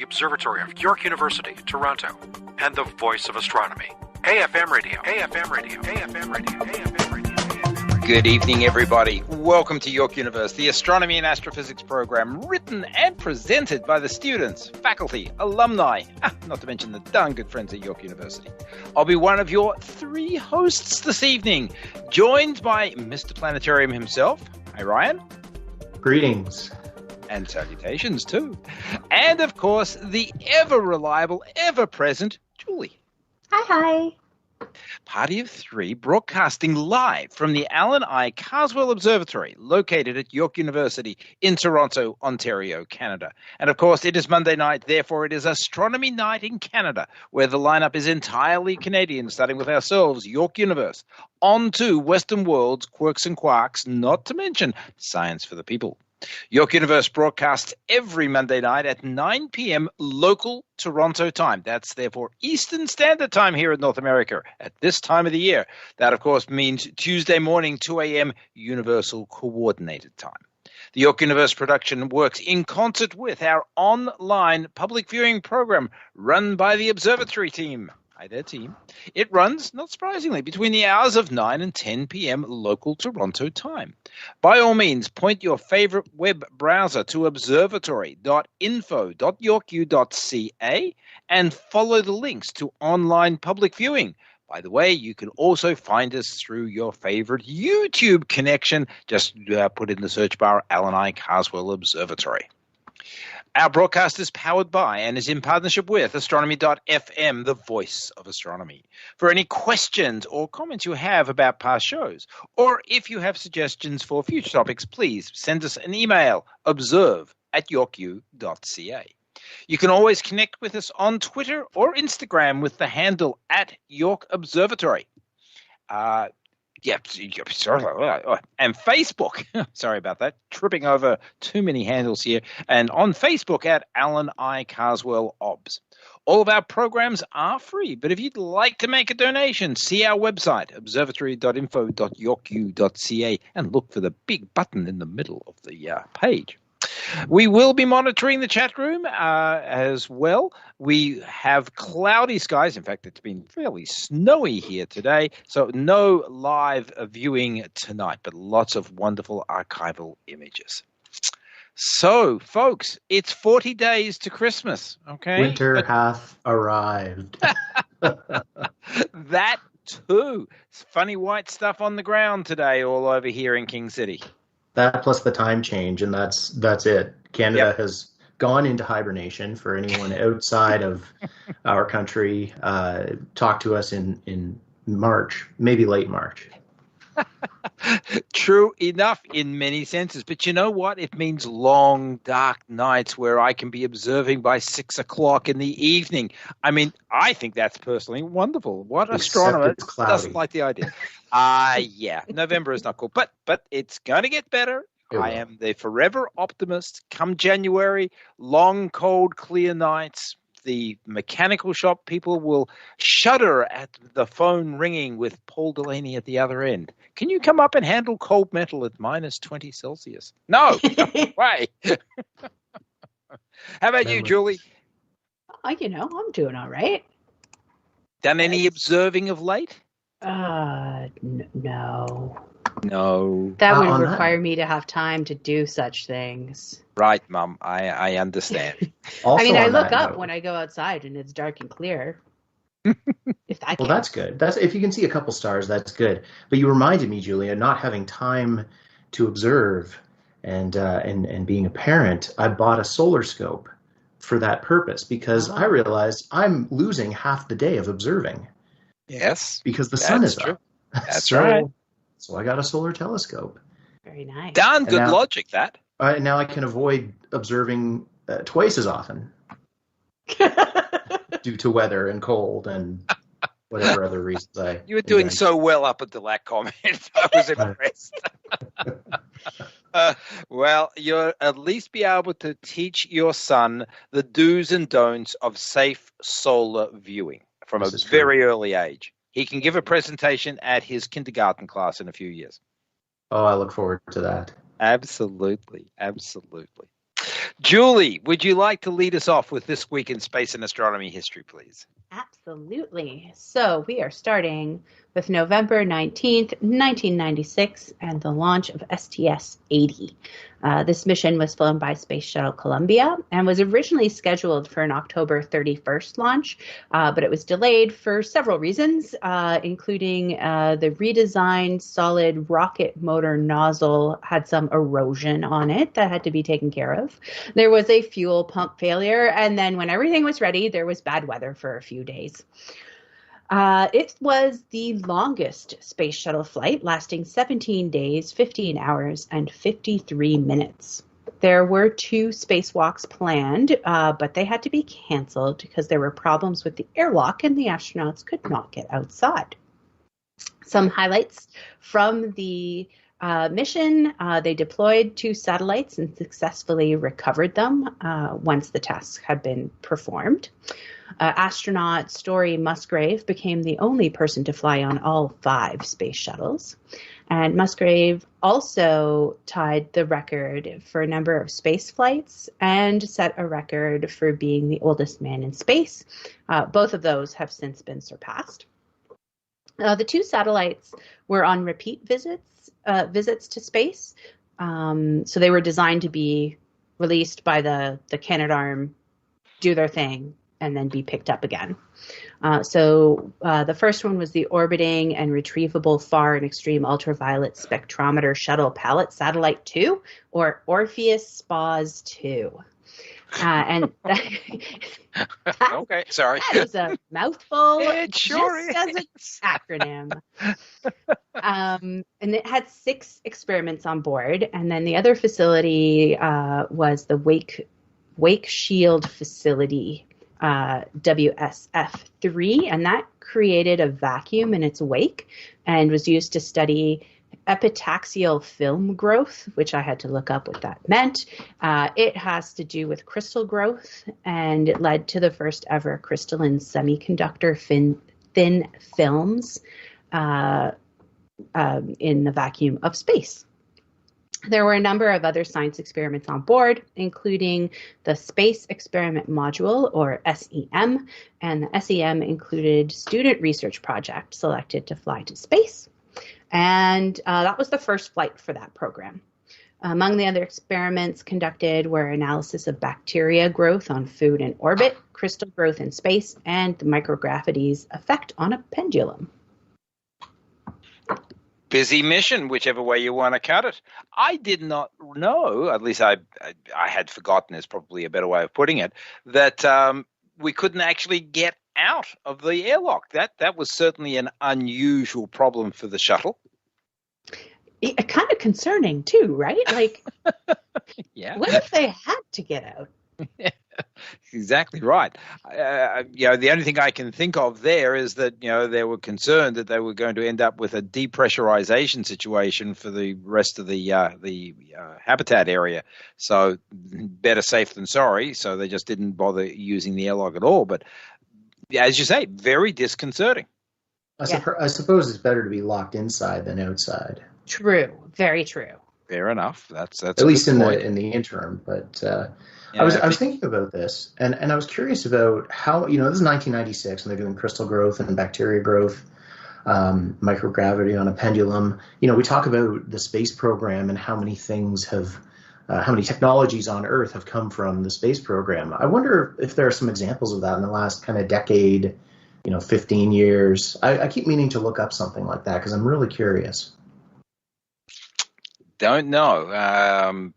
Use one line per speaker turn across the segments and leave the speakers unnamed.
Observatory of York University, Toronto, and the voice of astronomy. AFM radio, AFM radio, AFM radio, AFM radio.
Good evening, everybody. Welcome to York University, the Astronomy and Astrophysics program, written and presented by the students, faculty, alumni, not to mention the darn good friends at York University. I'll be one of your three hosts this evening, joined by Mr. Planetarium himself. Hi, Ryan.
Greetings.
And salutations, too. And, of course, the ever-reliable, ever-present Julie.
Hi.
Party of three, broadcasting live from the Alan I. Carswell Observatory, located at York University in Toronto, Ontario, Canada. And of course, it is Monday night, therefore it is Astronomy Night in Canada, where the lineup is entirely Canadian, starting with ourselves, York Universe, on to Western World's Quirks and Quarks, not to mention Science for the People. York Universe broadcasts every Monday night at 9 p.m. local Toronto time. That's therefore Eastern Standard Time here in North America at this time of the year. That, of course, means Tuesday morning, 2 a.m. Universal Coordinated Time. The York Universe production works in concert with our online public viewing program run by the Observatory team. Hi there, team. It runs, not surprisingly, between the hours of 9 and 10 p.m. local Toronto time. By all means, point your favorite web browser to observatory.info.yorku.ca and follow the links to online public viewing. By the way, you can also find us through your favorite YouTube connection. Just put in the search bar Alan I. Carswell Observatory. Our broadcast is powered by and is in partnership with Astronomy.fm, the voice of astronomy. For any questions or comments you have about past shows, or if you have suggestions for future topics, please send us an email, observe@yorku.ca. You can always connect with us on Twitter or Instagram with the handle @YorkObservatory. And Facebook. Sorry about that. Tripping over too many handles here. And on Facebook at Alan I. Carswell OBS. All of our programs are free, but if you'd like to make a donation, see our website, observatory.info.yorku.ca, and look for the big button in the middle of the page. We will be monitoring the chat room as well. We have cloudy skies. In fact, it's been fairly snowy here today, so no live viewing tonight, but lots of wonderful archival images. So, folks, it's 40 days to Christmas, okay?
Winter hath arrived.
That too. It's funny white stuff on the ground today all over here in King City.
That plus the time change, and that's it. Canada has gone into hibernation. For anyone outside of our country, talk to us in March, maybe late March.
True enough in many senses. But you know what? It means long, dark nights where I can be observing by 6 o'clock in the evening. I mean, I think that's personally wonderful. What astronomer doesn't like the idea? Yeah, November is not cool. But it's going to get better. I am the forever optimist. Come January, long, cold, clear nights. The mechanical shop people will shudder at the phone ringing with Paul Delaney at the other end. Can you come up and handle cold metal at minus 20 Celsius? No way. How about you, Julie?
I'm doing all right.
Done any observing of late?
No.
No.
That would require me to have time to do such things.
Right, Mum. I understand.
I look up when I go outside and it's dark and clear.
Well, that's good. If you can see a couple stars, that's good. But you reminded me, Julia, not having time to observe and being a parent, I bought a solar scope for that purpose because I realized I'm losing half the day of observing.
Yes.
Because the sun is
true.
up.
That's right.
So I got a solar telescope.
Very nice.
Darn good logic, that.
Now I can avoid observing twice as often due to weather and cold and whatever other reasons
You were doing so well up until that comment. I was impressed. Well, you'll at least be able to teach your son the do's and don'ts of safe solar viewing from a very early age. He can give a presentation at his kindergarten class in a few years.
Oh, I look forward to that.
Absolutely. Absolutely. Julie, would you like to lead us off with this week in space and astronomy history, please?
Absolutely. So we are starting with November 19th, 1996, and the launch of STS-80. This mission was flown by Space Shuttle Columbia and was originally scheduled for an October 31st launch, but it was delayed for several reasons, including the redesigned solid rocket motor nozzle had some erosion on it that had to be taken care of. There was a fuel pump failure, and then when everything was ready, there was bad weather for a few days. It was the longest space shuttle flight, lasting 17 days, 15 hours, and 53 minutes. There were 2 spacewalks planned, but they had to be canceled because there were problems with the airlock and the astronauts could not get outside. Some highlights from the mission: they deployed 2 satellites and successfully recovered them once the tasks had been performed. Astronaut Story Musgrave became the only person to fly on all 5 space shuttles. And Musgrave also tied the record for a number of space flights and set a record for being the oldest man in space. Both of those have since been surpassed. The 2 satellites were on repeat visits to space. So they were designed to be released by the Canadarm, do their thing, and then be picked up again. So the first one was the Orbiting and Retrievable Far and Extreme Ultraviolet Spectrometer Shuttle Pallet Satellite 2, or Orpheus-SPAS 2. And
Okay, sorry.
That is a mouthful.
It sure
just as an acronym. And it had 6 experiments on board. And then the other facility was the Wake Shield Facility, WSF-3, and that created a vacuum in its wake and was used to study epitaxial film growth, which I had to look up what that meant. It has to do with crystal growth, and it led to the first ever crystalline semiconductor thin films in the vacuum of space. There were a number of other science experiments on board, including the Space Experiment Module, or SEM, and the SEM included Student Research Project, selected to fly to space. And that was the first flight for that program. Among the other experiments conducted were analysis of bacteria growth on food in orbit, crystal growth in space, and the microgravity's effect on a pendulum.
Busy mission, whichever way you want to cut it. I did not know, at least I had forgotten is probably a better way of putting it, that we couldn't actually get out of the airlock. That was certainly an unusual problem for the shuttle.
Kind of concerning too, right? Like,
yeah.
What if they had to get out?
Exactly right. The only thing I can think of there is that, they were concerned that they were going to end up with a depressurization situation for the rest of the habitat area. So better safe than sorry. So they just didn't bother using the airlock at all. But as you say, very disconcerting.
I suppose it's better to be locked inside than outside.
True. Very true.
Fair enough. That's
at least in the interim. But I was thinking about this, and I was curious about how, this is 1996, and they're doing crystal growth and bacteria growth, microgravity on a pendulum. We talk about the space program and how many technologies on Earth have come from the space program. I wonder if there are some examples of that in the last kind of decade, 15 years. I keep meaning to look up something like that because I'm really curious.
Don't know.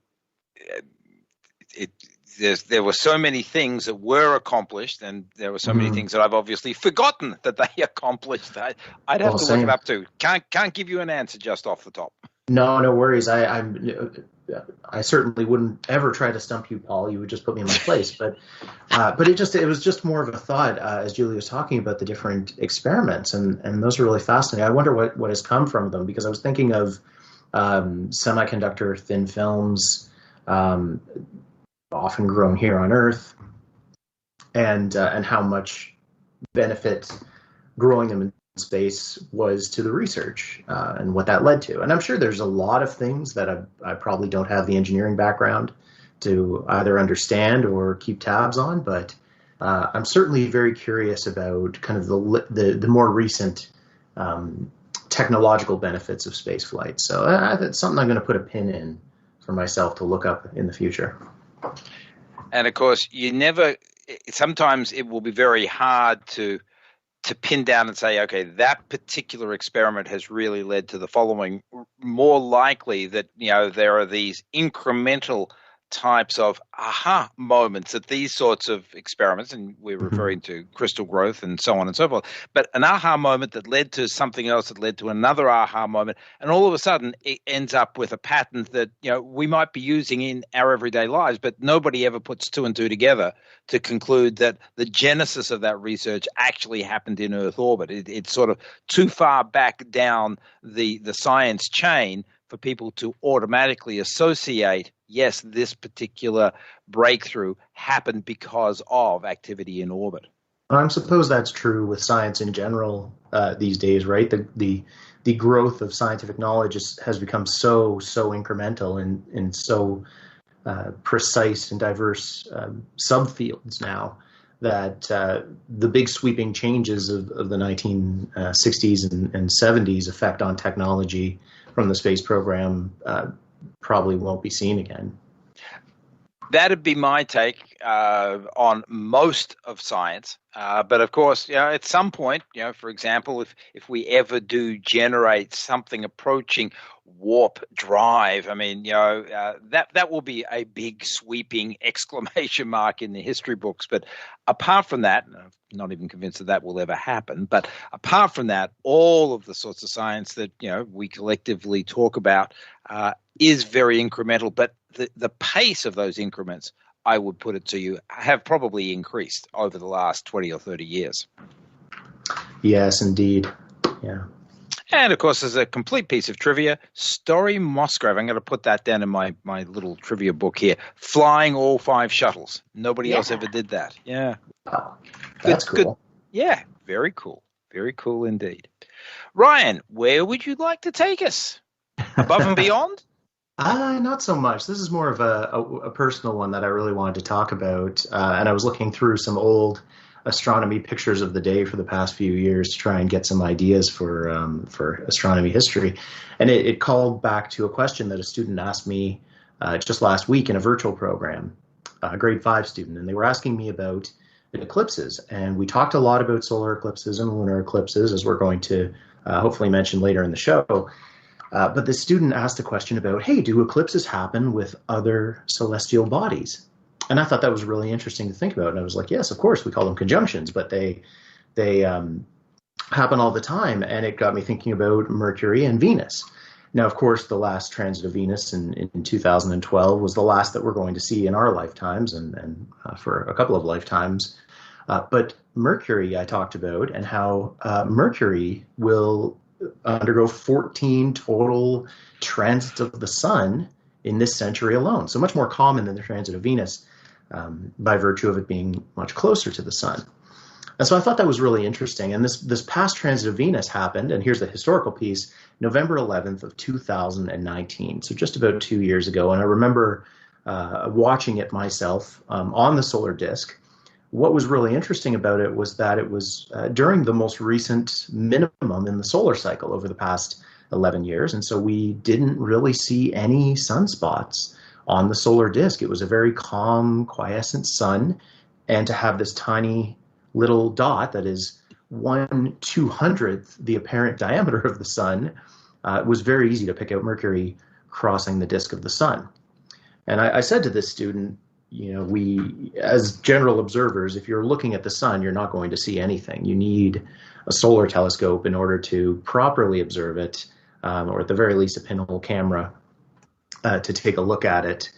There were so many things that were accomplished, and there were so many things that I've obviously forgotten that they accomplished. I'd have to look it up too. Can't give you an answer just off the top.
No worries. I certainly wouldn't ever try to stump you, Paul. You would just put me in my place. But it was just more of a thought as Julie was talking about the different experiments, and those are really fascinating. I wonder what has come from them, because I was thinking of semiconductor thin films, often grown here on Earth, and how much benefit growing them in space was to the research and what that led to. And I'm sure there's a lot of things that I probably don't have the engineering background to either understand or keep tabs on. But I'm certainly very curious about kind of the more recent technological benefits of spaceflight. So that's something I'm going to put a pin in for myself to look up in the future.
And of course, sometimes it will be very hard to pin down and say, okay, that particular experiment has really led to the following. More likely that, there are these incremental types of aha moments at these sorts of experiments, and we're referring to crystal growth and so on and so forth, but an aha moment that led to something else that led to another aha moment, and all of a sudden it ends up with a pattern that we might be using in our everyday lives, but nobody ever puts two and two together to conclude that the genesis of that research actually happened in Earth orbit. It's sort of too far back down the science chain for people to automatically associate, yes, this particular breakthrough happened because of activity in orbit.
I suppose that's true with science in general these days, right? The growth of scientific knowledge has become so incremental and so precise and diverse subfields now that the big sweeping changes of the 1960s and 70s effect on technology from the space program probably won't be seen again.
That'd be my take on most of science. But of course, at some point, for example, if we ever do generate something approaching warp drive, I mean, that will be a big sweeping exclamation mark in the history books. But apart from that, I'm not even convinced that will ever happen. But apart from that, all of the sorts of science that we collectively talk about is very incremental. But the pace of those increments, I would put it to you, have probably increased over the last 20 or 30 years.
Yes, indeed. Yeah.
And, of course, as a complete piece of trivia, Story Musgrave, I'm going to put that down in my little trivia book here, flying all 5 shuttles. Nobody else ever did that. Yeah.
Oh, that's cool.
Good. Yeah, very cool. Very cool indeed. Ryan, where would you like to take us? Above and beyond?
Not so much. This is more of a personal one that I really wanted to talk about. And I was looking through some old astronomy pictures of the day for the past few years to try and get some ideas for astronomy history. And it called back to a question that a student asked me just last week in a virtual program, a grade 5 student. And they were asking me about eclipses. And we talked a lot about solar eclipses and lunar eclipses, as we're going to hopefully mention later in the show. But the student asked a question about, hey, do eclipses happen with other celestial bodies? And I thought that was really interesting to think about. And I was like, yes, of course, we call them conjunctions, but they happen all the time. And it got me thinking about Mercury and Venus. Now, of course, the last transit of Venus in 2012 was the last that we're going to see in our lifetimes and for a couple of lifetimes. But Mercury, I talked about, and how Mercury will undergo 14 total transits of the sun in this century alone. So much more common than the transit of Venus by virtue of it being much closer to the sun. And so I thought that was really interesting. And this past transit of Venus happened, and here's the historical piece, November 11th of 2019. So just about 2 years ago. And I remember watching it myself on the solar disk. What was really interesting about it was that it was during the most recent minimum in the solar cycle over the past 11 years. And so we didn't really see any sunspots on the solar disk. It was a very calm, quiescent sun. And to have this tiny little dot that is 1/200th the apparent diameter of the sun, it was very easy to pick out Mercury crossing the disk of the sun. And I said to this student, we, as general observers, if you're looking at the sun, you're not going to see anything. You need a solar telescope in order to properly observe it, or at the very least a pinhole camera to take a look at it,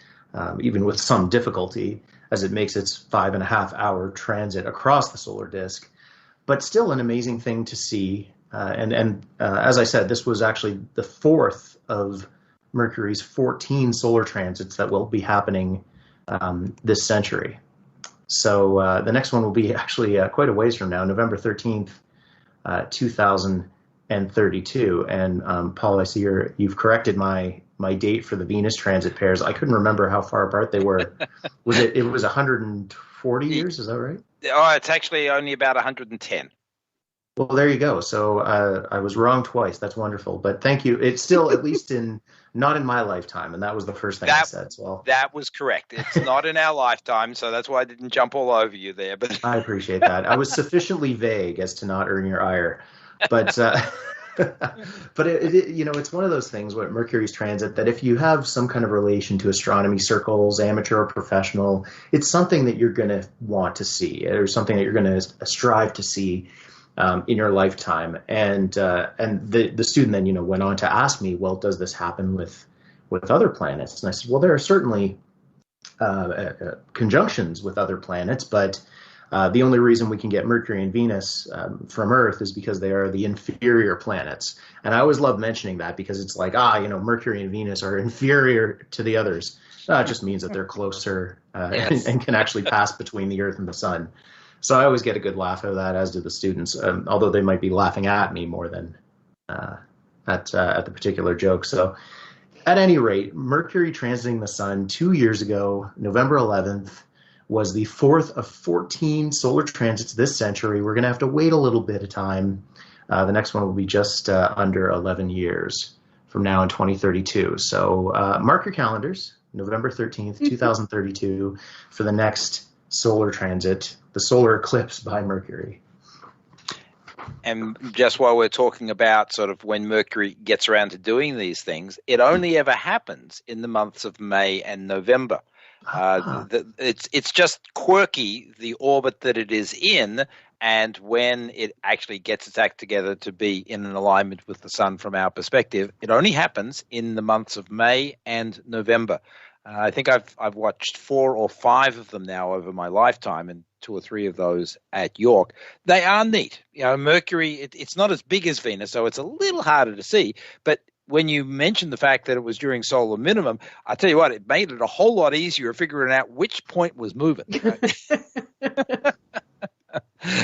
even with some difficulty, as it makes its 5.5-hour transit across the solar disk. But still an amazing thing to see. And as I said, this was actually the 4th of Mercury's 14 solar transits that will be happening this century. So the next one will be actually quite a ways from now, November 13th, 2032. And Paul, I see you've corrected my my date for the Venus transit pairs, I couldn't remember how far apart they were. It was 140 years? Is that right?
Oh, it's actually only about 110.
Well, there you go. So I was wrong twice. That's wonderful. But thank you. It's still at least not in my lifetime, and that was the first thing I said. So
that was correct. It's not in our lifetime, so that's why I didn't jump all over you there. But
I appreciate that. I was sufficiently vague as to not earn your ire, but but it's one of those things with Mercury's transit that if you have some kind of relation to astronomy circles, amateur or professional, it's something that you're going to want to see, or something that you're going to strive to see in your lifetime. And the student then went on to ask me, well, does this happen with other planets? And I said, well, there are certainly conjunctions with other planets, but the only reason we can get Mercury and Venus from Earth is because they are the inferior planets. And I always love mentioning that because it's like, Mercury and Venus are inferior to the others. It just means that they're closer
Yes.
and can actually pass between the Earth and the Sun. So I always get a good laugh out of that, as do the students, although they might be laughing at me more than at the particular joke. So at any rate, Mercury transiting the Sun 2 years ago, November 11th, was the fourth of 14 solar transits this century. We're going to have to wait a little bit of time. The next one will be just under 11 years from now in 2032. So mark your calendars, November 13th, 2032, for the next solar transit, the solar eclipse by Mercury.
And just while we're talking about sort of when Mercury gets around to doing these things, it only ever happens in the months of May and November. It's just quirky, the orbit that it is in, and when it actually gets its act together to be in an alignment with the sun from our perspective, it only happens in the months of May and November. I think I've watched 4 or 5 of them now over my lifetime, and 2 or 3 of those at York. They are neat. Mercury, it's not as big as Venus, so it's a little harder to see. But when you mentioned the fact that it was during solar minimum, I tell you what, it made it a whole lot easier figuring out which point was moving.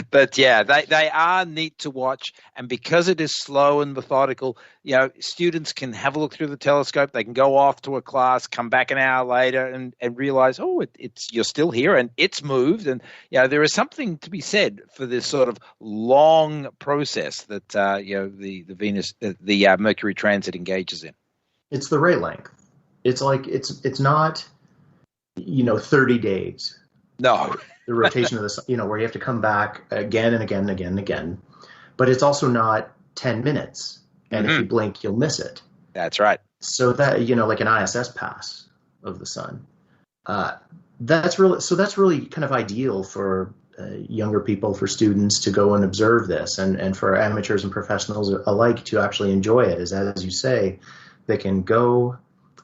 But yeah, they are neat to watch, and because it is slow and methodical, students can have a look through the telescope. They can go off to a class, come back an hour later, and realize, you're still here and it's moved. And there is something to be said for this sort of long process that the Venus, the Mercury transit engages in.
It's the right length. It's like it's not 30 days.
No.
The rotation of the sun, where you have to come back again and again and again and again. But it's also not 10 minutes. And if you blink, you'll miss it.
That's right.
So that, like an ISS pass of the sun. That's really kind of ideal for younger people, for students to go and observe this, and for amateurs and professionals alike to actually enjoy it. As you say, they can go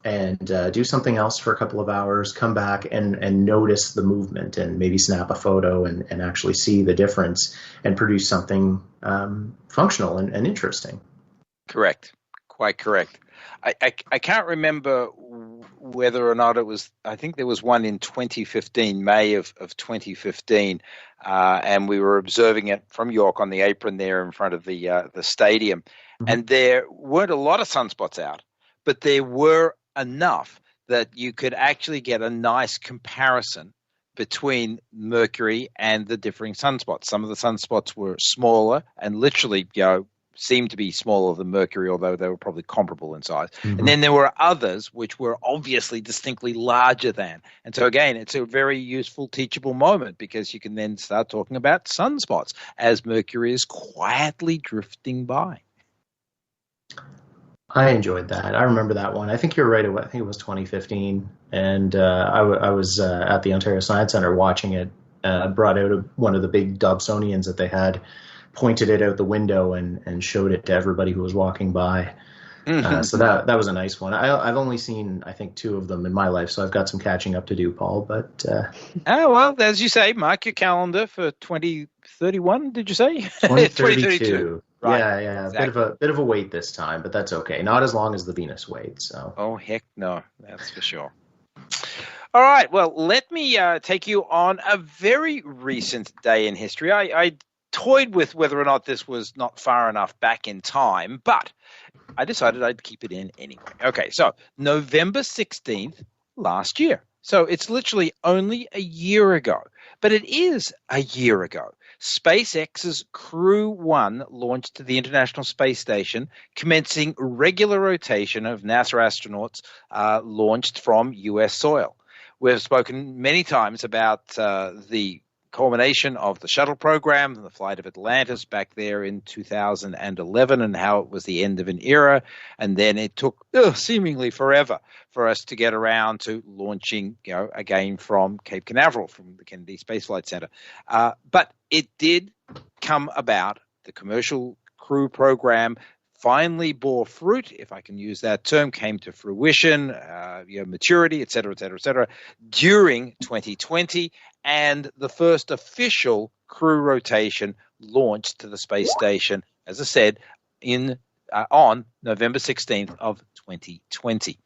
and do something else for a couple of hours, come back and notice the movement and maybe snap a photo and actually see the difference and produce something functional and interesting.
Correct. Quite correct. I can't remember whether or not it was, I think there was one in 2015, May of 2015, and we were observing it from York on the apron there in front of the stadium. Mm-hmm. And there weren't a lot of sunspots out, but there were enough that you could actually get a nice comparison between Mercury and the differing sunspots. Some of the sunspots were smaller and literally, seemed to be smaller than Mercury, although they were probably comparable in size. Mm-hmm. And then there were others which were obviously distinctly larger than. And so again, it's a very useful, teachable moment because you can then start talking about sunspots as Mercury is quietly drifting by.
I enjoyed that. I remember that one. I think you're right. I think it was 2015. And I was at the Ontario Science Centre watching it, brought out one of the big Dobsonians that they had, pointed it out the window and showed it to everybody who was walking by. Mm-hmm. So that was a nice one. I've only seen, I think, 2 of them in my life, so I've got some catching up to do, Paul. But
well, as you say, mark your calendar for 2031, did you say?
2032.
Right.
Yeah. Exactly. Bit of a wait this time, but that's okay. Not as long as the Venus wait. So.
Oh, heck no. That's for sure. All right. Well, let me take you on a very recent day in history. I toyed with whether or not this was not far enough back in time, but I decided I'd keep it in anyway. Okay, so November 16th last year. So it's literally only a year ago, but it is a year ago. SpaceX's Crew 1 launched to the International Space Station, commencing regular rotation of NASA astronauts launched from U.S. soil. We've spoken many times about the culmination of the shuttle program, the flight of Atlantis back there in 2011, and how it was the end of an era. And then it took seemingly forever for us to get around to launching, again from Cape Canaveral, from the Kennedy Space Flight Center. But it did come about. The commercial crew program finally bore fruit, if I can use that term, came to fruition, maturity, et cetera, during 2020. And the first official crew rotation launched to the space station, as I said, on November 16th of 2020.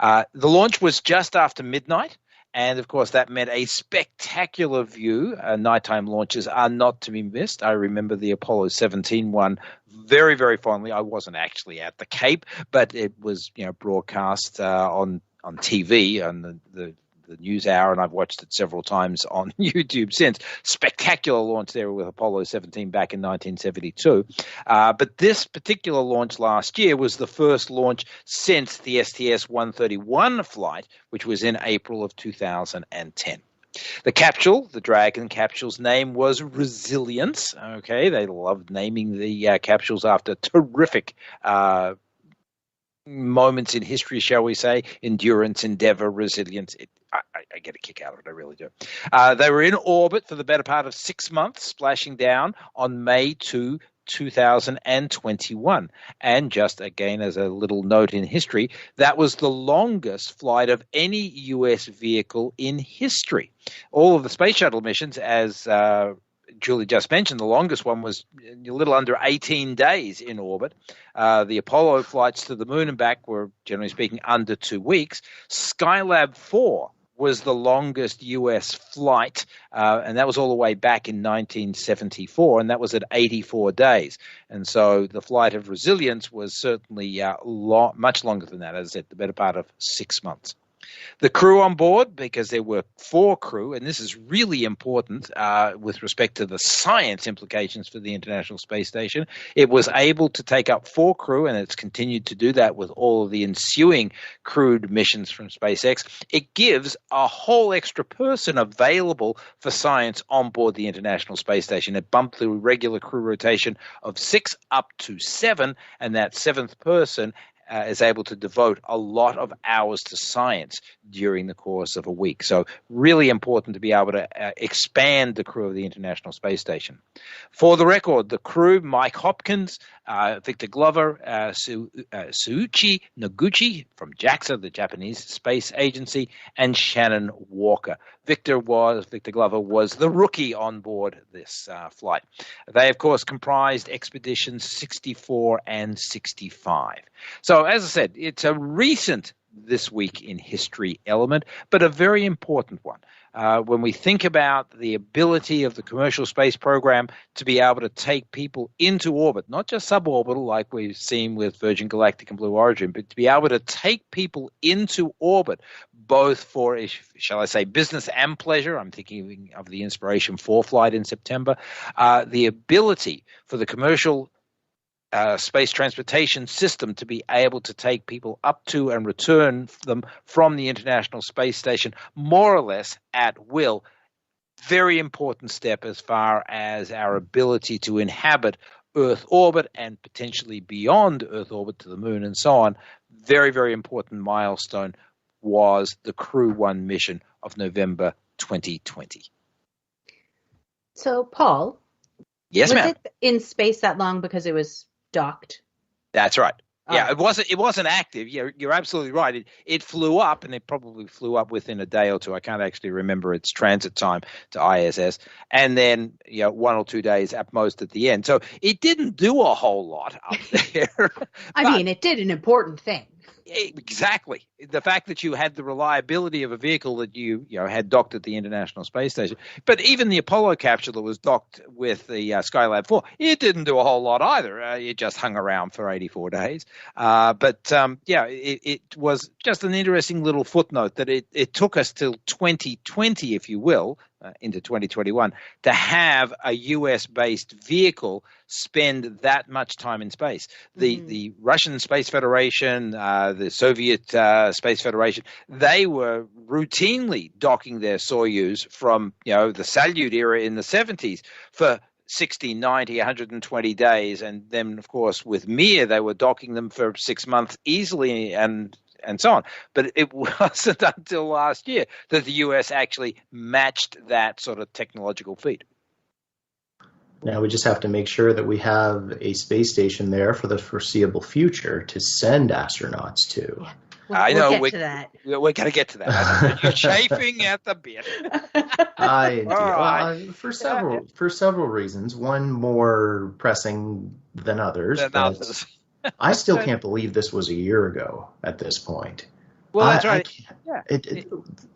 The launch was just after midnight. And, of course, that meant a spectacular view. Nighttime launches are not to be missed. I remember the Apollo 17 one very, very fondly. I wasn't actually at the Cape, but it was broadcast on TV on the news hour, and I've watched it several times on YouTube since. Spectacular launch there with Apollo 17 back in 1972. But this particular launch last year was the first launch since the STS-131 flight, which was in April of 2010. The capsule, the Dragon capsule's name was Resilience. Okay, they loved naming the capsules after terrific moments in history, shall we say. Endurance, endeavor, resilience. I get a kick out of it, I really do. They were in orbit for the better part of 6 months, splashing down on May 2, 2021. And just again, as a little note in history, that was the longest flight of any U.S. vehicle in history. All of the space shuttle missions, as Julie just mentioned, the longest one was a little under 18 days in orbit. The Apollo flights to the moon and back were, generally speaking, under 2 weeks. Skylab 4 was the longest U.S. flight, and that was all the way back in 1974, and that was at 84 days. And so the flight of Resilience was certainly much longer than that, as I said, the better part of 6 months. The crew on board, because there were 4 crew, and this is really important with respect to the science implications for the International Space Station. It was able to take up 4 crew, and it's continued to do that with all of the ensuing crewed missions from SpaceX. It gives a whole extra person available for science on board the International Space Station. It bumped the regular crew rotation of 6 up to 7, and that 7th person is able to devote a lot of hours to science during the course of a week. So really important to be able to expand the crew of the International Space Station. For the record, the crew, Mike Hopkins, Victor Glover, Suichi Noguchi from JAXA, the Japanese Space Agency, and Shannon Walker. Victor Glover was the rookie on board this flight. They, of course, comprised expeditions 64 and 65. So, as I said, it's a recent This Week in History element, but a very important one. When we think about the ability of the commercial space program to be able to take people into orbit, not just suborbital like we've seen with Virgin Galactic and Blue Origin, but to be able to take people into orbit, both for, shall I say, business and pleasure. I'm thinking of the Inspiration 4 flight in September. The ability for the commercial space transportation system to be able to take people up to and return them from the International Space Station more or less at will. Very important step as far as our ability to inhabit Earth orbit and potentially beyond Earth orbit to the moon and so on. Very, very important milestone was the Crew 1 mission of November 2020.
So, Paul,
yes,
was
ma'am.
it in space that long because it was docked?
That's right. Yeah, it wasn't active. You're absolutely right. It flew up, and it probably flew up within a day or two. I can't actually remember its transit time to ISS, and then 1 or 2 days at most at the end. So it didn't do a whole lot up there.
I mean, it did an important thing.
Exactly. The fact that you had the reliability of a vehicle that you had docked at the International Space Station. But even the Apollo capsule that was docked with the Skylab 4, it didn't do a whole lot either. It just hung around for 84 days. It was just an interesting little footnote that it took us till 2020, if you will, into 2021, to have a US-based vehicle spend that much time in space. The Russian Space Federation, the Soviet Space Federation, they were routinely docking their Soyuz from the Salyut era in the 70s for 60, 90, 120 days. And then, of course, with Mir, they were docking them for 6 months easily and so on. But it wasn't until last year that the US actually matched that sort of technological feat.
Now we just have to make sure that we have a space station there for the foreseeable future to send astronauts to.
Yeah.
We'll
get to that.
We're going to get to that. You're chafing at the bit.
For several reasons. One more pressing than others. I still can't believe this was a year ago at this point.
Well, that's right.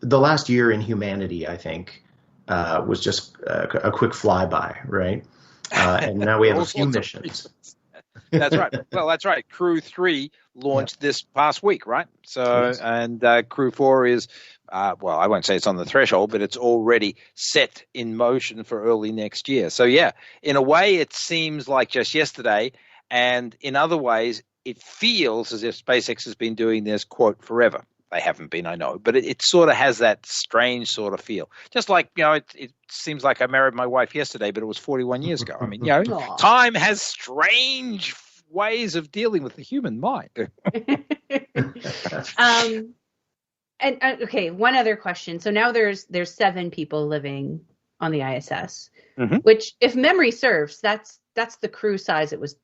The last year in humanity, I think, was just a quick flyby, right? And now we have a few missions.
That's right. Well, that's right. Crew 3 launched this past week, right? So, yes. And Crew 4 is, I won't say it's on the threshold, but it's already set in motion for early next year. So, yeah, in a way, it seems like just yesterday. And in other ways, it feels as if SpaceX has been doing this, quote, forever. They haven't been, I know, but it sort of has that strange sort of feel. Just like, it seems like I married my wife yesterday, but it was 41 years ago. I mean, time has strange ways of dealing with the human mind.
Okay, one other question. So now there's 7 people living on the ISS, which, if memory serves, that's the crew size it was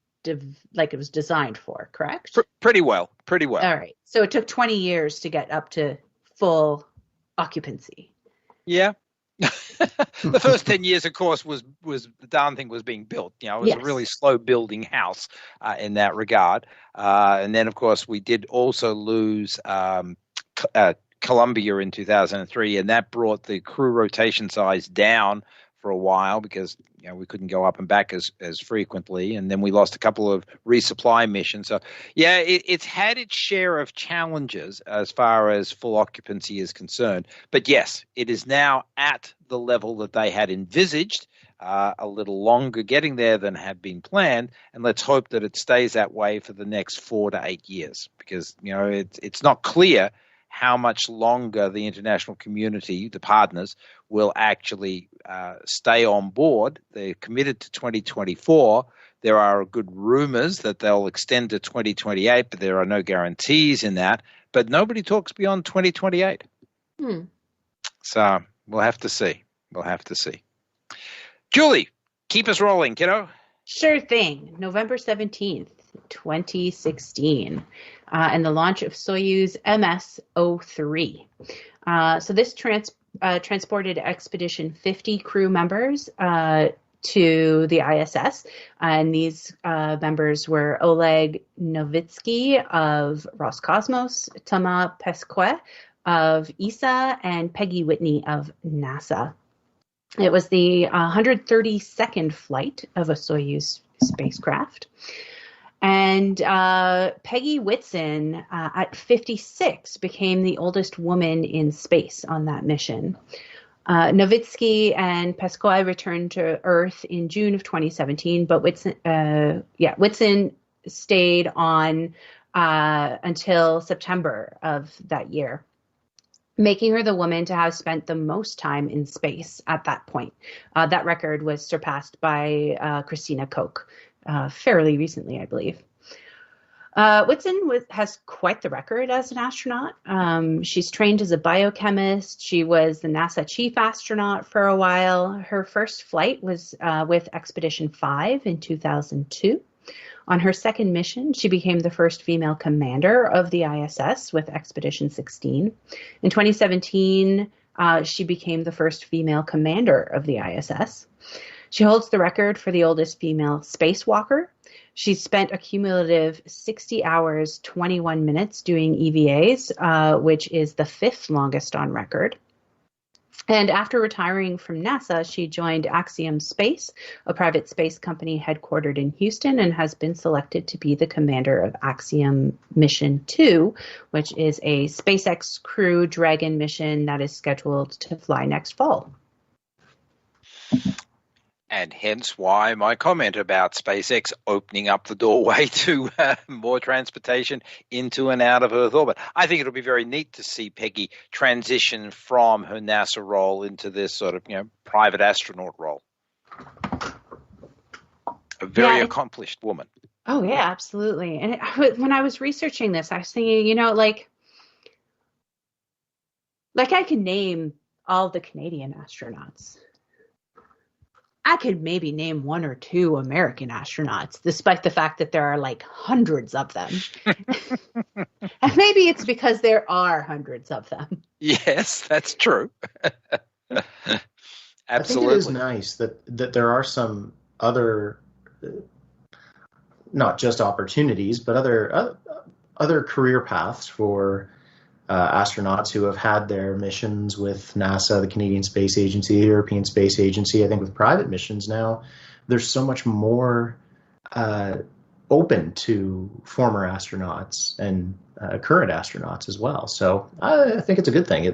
designed for, correct?
Pretty well.
All right. So it took 20 years to get up to full occupancy.
Yeah. The first 10 years, of course, was the darn thing was being built. It was a really slow building house in that regard. And then, of course, we did also lose Columbia in 2003, and that brought the crew rotation size down for a while because we couldn't go up and back as frequently, and then we lost a couple of resupply missions. So it's had its share of challenges as far as full occupancy is concerned. But yes, it is now at the level that they had envisaged, a little longer getting there than had been planned, and let's hope that it stays that way for the next 4 to 8 years, because it's not clear how much longer the international community, the partners, will actually stay on board. They're committed to 2024. There are good rumors that they'll extend to 2028, but there are no guarantees in that. But nobody talks beyond 2028. So we'll have to see. Julie, keep us rolling, kiddo.
Sure thing. November 17th, 2016. And the launch of Soyuz MS-03. So this transported Expedition 50 crew members to the ISS. And these members were Oleg Novitsky of Roscosmos, Thomas Pesquet of ESA, and Peggy Whitney of NASA. It was the 132nd flight of a Soyuz spacecraft. And Peggy Whitson, at 56, became the oldest woman in space on that mission. Novitsky and Pesquet returned to Earth in June of 2017, but Whitson stayed on until September of that year, making her the woman to have spent the most time in space at that point. That record was surpassed by Christina Koch fairly recently, I believe. Whitson has quite the record as an astronaut. She's trained as a biochemist. She was the NASA chief astronaut for a while. Her first flight was with Expedition 5 in 2002. On her second mission, she became the first female commander of the ISS with Expedition 16. In 2017, she became the first female commander of the ISS. She holds the record for the oldest female spacewalker. She spent a cumulative 60 hours, 21 minutes doing EVAs, which is the 5th longest on record. And after retiring from NASA, she joined Axiom Space, a private space company headquartered in Houston, and has been selected to be the commander of Axiom Mission 2, which is a SpaceX Crew Dragon mission that is scheduled to fly next fall.
And hence why my comment about SpaceX opening up the doorway to more transportation into and out of Earth orbit. I think it'll be very neat to see Peggy transition from her NASA role into this sort of, private astronaut role. A very accomplished woman.
Oh, yeah, absolutely. And when I was researching this, I was thinking, like I could name all the Canadian astronauts. I could maybe name 1 or 2 American astronauts, despite the fact that there are like hundreds of them. And maybe it's because there are hundreds of them.
Yes, that's true. Absolutely.
I think it is nice that there are some other, not just opportunities, but other career paths for astronauts who have had their missions with NASA, the Canadian Space Agency, the European Space Agency. I think with private missions now, there's so much more open to former astronauts and current astronauts as well. So I think it's a good thing.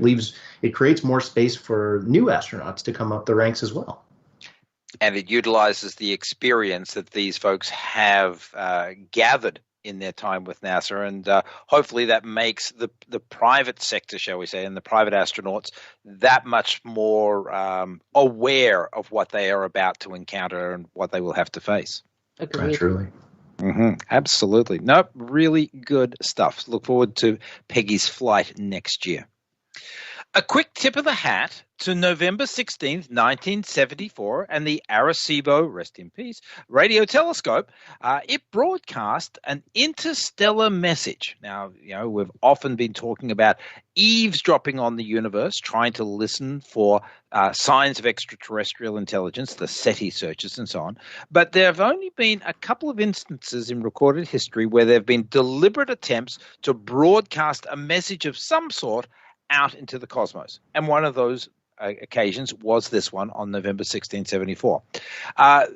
It creates more space for new astronauts to come up the ranks as well.
And it utilizes the experience that these folks have gathered in their time with NASA, and hopefully that makes the private sector, shall we say, and the private astronauts that much more aware of what they are about to encounter and what they will have to face.
Agreed.
Truly.
Mm-hmm. Absolutely. Nope, really good stuff. Look forward to Peggy's flight next year. A quick tip of the hat to November 16th, 1974, and the Arecibo, rest in peace, radio telescope. It broadcast an interstellar message. Now, we've often been talking about eavesdropping on the universe, trying to listen for signs of extraterrestrial intelligence, the SETI searches and so on. But there have only been a couple of instances in recorded history where there have been deliberate attempts to broadcast a message of some sort out into the cosmos. And one of those occasions was this one on November 1674. I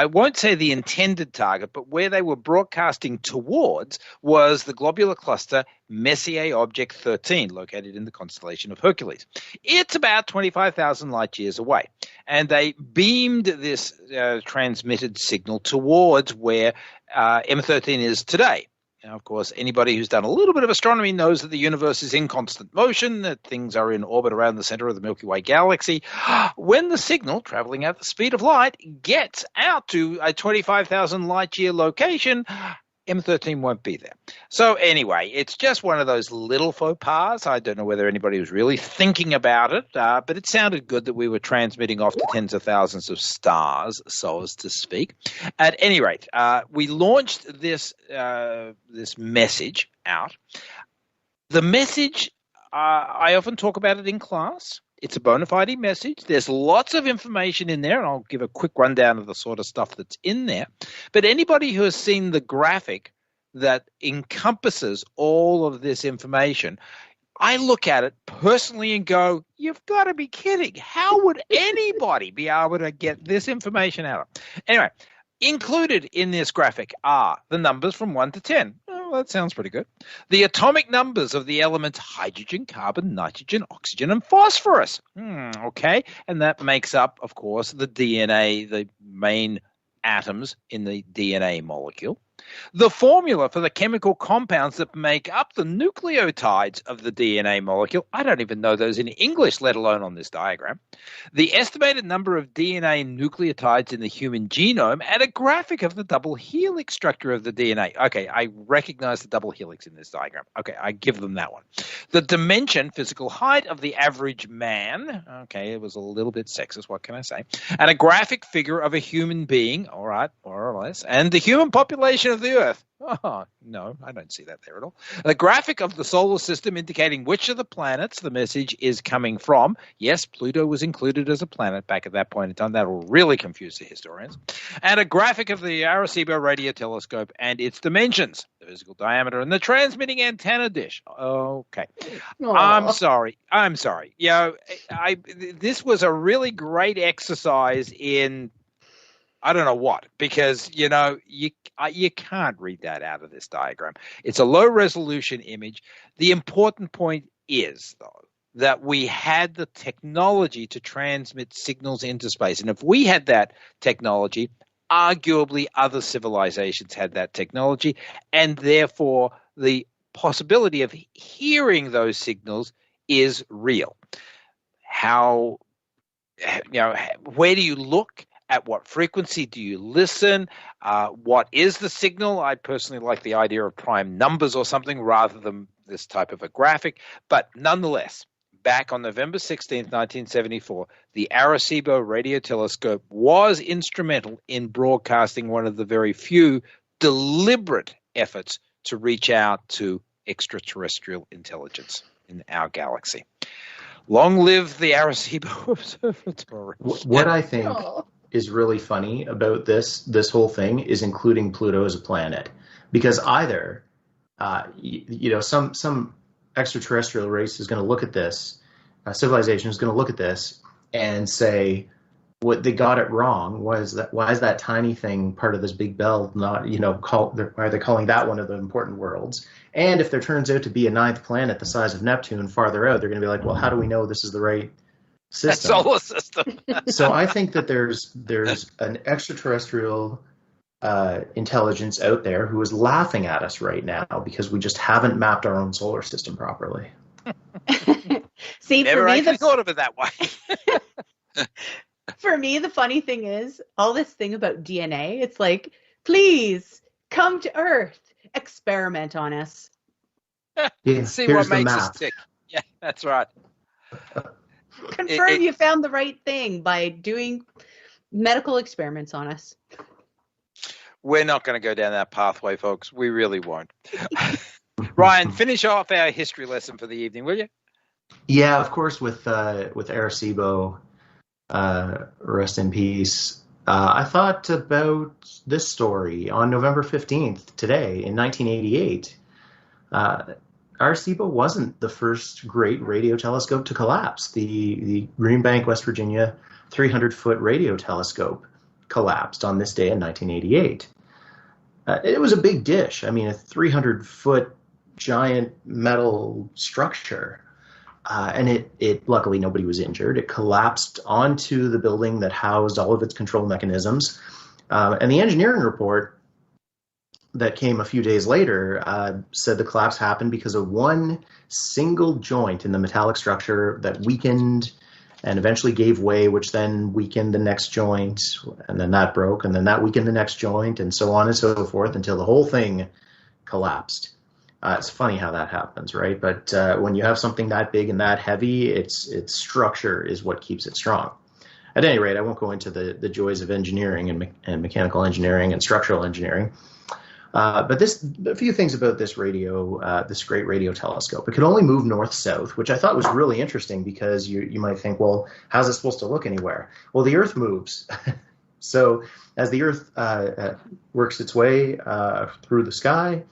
won't say the intended target, but where they were broadcasting towards was the globular cluster Messier Object 13, located in the constellation of Hercules. It's about 25,000 light years away, and they beamed this transmitted signal towards where M13 is today. Now, of course, anybody who's done a little bit of astronomy knows that the universe is in constant motion, that things are in orbit around the center of the Milky Way galaxy. When the signal, traveling at the speed of light, gets out to a 25,000 light-year location, M13 won't be there. So anyway, it's just one of those little faux pas. I don't know whether anybody was really thinking about it, but it sounded good that we were transmitting off to tens of thousands of stars, so as to speak. At any rate, we launched this message out. The message, I often talk about it in class. It's a bona fide message. There's lots of information in there, and I'll give a quick rundown of the sort of stuff that's in there. But anybody who has seen the graphic that encompasses all of this information, I look at it personally and go, you've got to be kidding. How would anybody be able to get this information out of? Anyway, included in this graphic are the numbers from 1 to 10. Oh, that sounds pretty good. The atomic numbers of the elements hydrogen, carbon, nitrogen, oxygen, and phosphorus. Okay. And that makes up, of course, the DNA, the main atoms in the DNA molecule. The formula for the chemical compounds that make up the nucleotides of the DNA molecule. I don't even know those in English, let alone on this diagram. The estimated number of DNA nucleotides in the human genome, and a graphic of the double helix structure of the DNA. Okay, I recognize the double helix in this diagram. Okay, I give them that one. The dimension, physical height of the average man. Okay, it was a little bit sexist, what can I say? And a graphic figure of a human being, all right, more or less, and the human population of the Earth. Oh, no, I don't see that there at all. The graphic of the solar system indicating which of the planets the message is coming from. Yes, Pluto was included as a planet back at that point in time. That will really confuse the historians. And a graphic of the Arecibo radio telescope and its dimensions, the physical diameter, and the transmitting antenna dish. Okay. I'm sorry. This was a really great exercise in I don't know what, because, you can't read that out of this diagram. It's a low resolution image. The important point is, though, that we had the technology to transmit signals into space. And if we had that technology, arguably other civilizations had that technology, and therefore the possibility of hearing those signals is real. Where do you look? At what frequency do you listen? What is the signal? I personally like the idea of prime numbers or something rather than this type of a graphic. But nonetheless, back on November 16th, 1974, the Arecibo radio telescope was instrumental in broadcasting one of the very few deliberate efforts to reach out to extraterrestrial intelligence in our galaxy. Long live the Arecibo Observatory.
What I think is really funny about this whole thing is including Pluto as a planet, because either some extraterrestrial race is going to look at this, civilization is going to look at this and say, what they got it wrong. Why is that tiny thing part of this big bell? Not why are they calling that one of the important worlds? And if there turns out to be a ninth planet the size of Neptune farther out, they're going to be like, well, how do we know this is the right system?
Solar system.
So I think that there's an extraterrestrial intelligence out there who is laughing at us right now because we just haven't mapped our own solar system properly.
See,
never actually thought of it that way.
For me, the funny thing is all this thing about DNA. It's like, please come to Earth, experiment on us.
Yeah,
see what makes us tick. Yeah, that's right.
Confirm you found the right thing by doing medical experiments on us.
We're not going to go down that pathway, folks. We really won't. Ryan, finish off our history lesson for the evening, will you?
Yeah, of course, with Arecibo, rest in peace. I thought about this story on November 15th, today, in 1988. Arecibo wasn't the first great radio telescope to collapse. The Green Bank, West Virginia 300-foot radio telescope collapsed on this day in 1988. It was a big dish. I mean, a 300-foot giant metal structure. And it luckily nobody was injured. It collapsed onto the building that housed all of its control mechanisms. And the engineering report that came a few days later said the collapse happened because of one single joint in the metallic structure that weakened and eventually gave way, which then weakened the next joint, and then that broke, and then that weakened the next joint, and so on and so forth until the whole thing collapsed. It's funny how that happens, right? But when you have something that big and that heavy, its structure is what keeps it strong. At any rate, I won't go into the joys of engineering and mechanical engineering and structural engineering. But a few things about this this great radio telescope. It could only move north-south, which I thought was really interesting because you might think, well, how's it supposed to look anywhere? Well, the Earth moves. So as the Earth works its way through the sky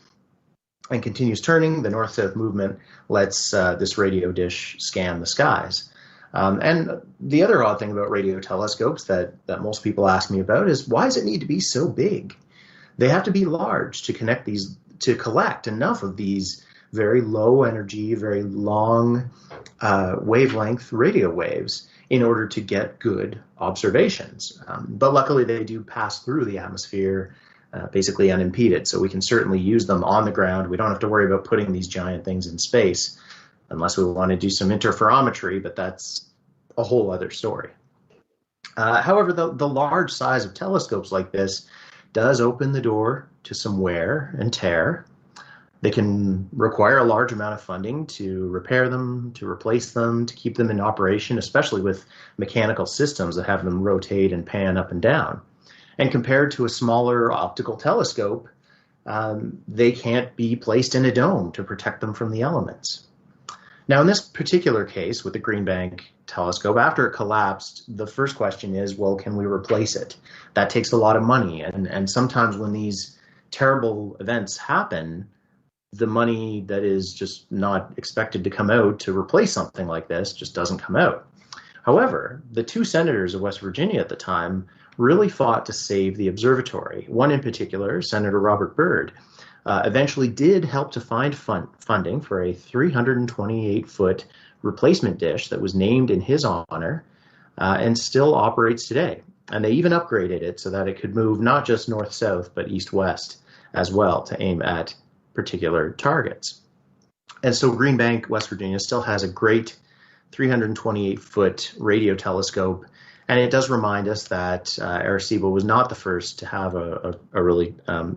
and continues turning, the north-south movement lets this radio dish scan the skies. And the other odd thing about radio telescopes that most people ask me about is, why does it need to be so big? They have to be large to collect enough of these very low energy, very long wavelength radio waves in order to get good observations. But luckily they do pass through the atmosphere basically unimpeded, so we can certainly use them on the ground. We don't have to worry about putting these giant things in space unless we want to do some interferometry, but that's a whole other story. However, the large size of telescopes like this does open the door to some wear and tear. They can require a large amount of funding to repair them, to replace them, to keep them in operation, especially with mechanical systems that have them rotate and pan up and down. And compared to a smaller optical telescope, they can't be placed in a dome to protect them from the elements. Now, in this particular case with the Green Bank telescope, after it collapsed, the first question is, well, can we replace it? That takes a lot of money. And sometimes when these terrible events happen, the money that is just not expected to come out to replace something like this just doesn't come out. However, the two senators of West Virginia at the time really fought to save the observatory. One in particular, Senator Robert Byrd, eventually did help to find funding for a 328-foot replacement dish that was named in his honor and still operates today. And they even upgraded it so that it could move not just north-south, but east-west as well to aim at particular targets. And so Green Bank, West Virginia, still has a great 328-foot radio telescope. And it does remind us that Arecibo was not the first to have a really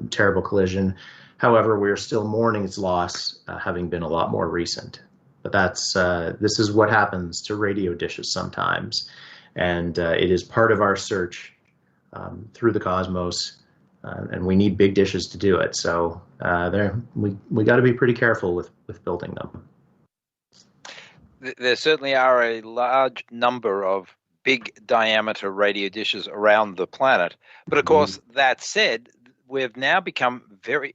terrible collision. However, we're still mourning its loss, having been a lot more recent. But this is what happens to radio dishes sometimes. And it is part of our search through the cosmos. And we need big dishes to do it. So we got to be pretty careful with building them.
There certainly are a large number of big diameter radio dishes around the planet. But of course, that said, we've now become very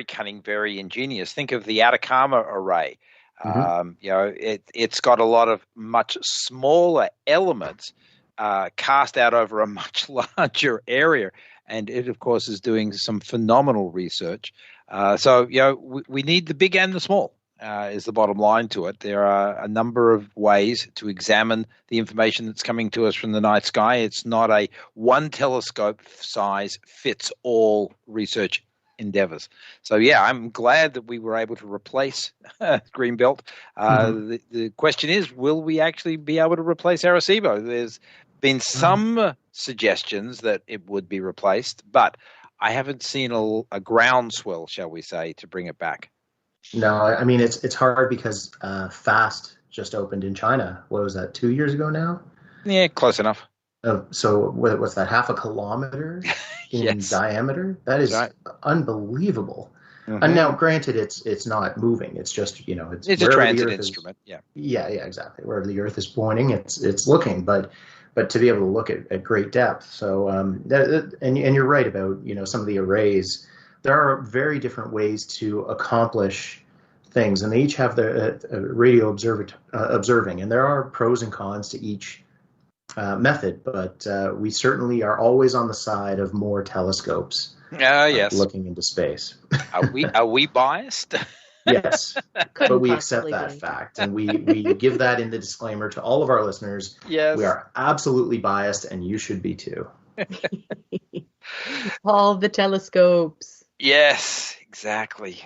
cunning, very ingenious. Think of the Atacama array. It's got a lot of much smaller elements cast out over a much larger area. And it, of course, is doing some phenomenal research. We need the big and the small. Is the bottom line to it. There are a number of ways to examine the information that's coming to us from the night sky. It's not a one telescope size fits all research endeavors. So, yeah, I'm glad that we were able to replace Greenbelt. The question is, will we actually be able to replace Arecibo? There's been some suggestions that it would be replaced, but I haven't seen a groundswell, shall we say, to bring it back.
No, I mean, it's hard because FAST just opened in China. What was that, 2 years ago now?
Yeah, close enough.
So what's that, half a kilometer in diameter? That is unbelievable. And now, granted, it's not moving. It's just, it's
a transit instrument.
Yeah, exactly. Wherever the Earth is pointing, it's looking. But to be able to look at great depth. So, and you're right about, some of the arrays. There are very different ways to accomplish things, and they each have their radio observing, and there are pros and cons to each method, but we certainly are always on the side of more telescopes looking into space.
Are we biased?
Yes, but we accept that fact, and we give that in the disclaimer to all of our listeners.
Yes.
We are absolutely biased, and you should be too.
All the telescopes.
Yes, exactly.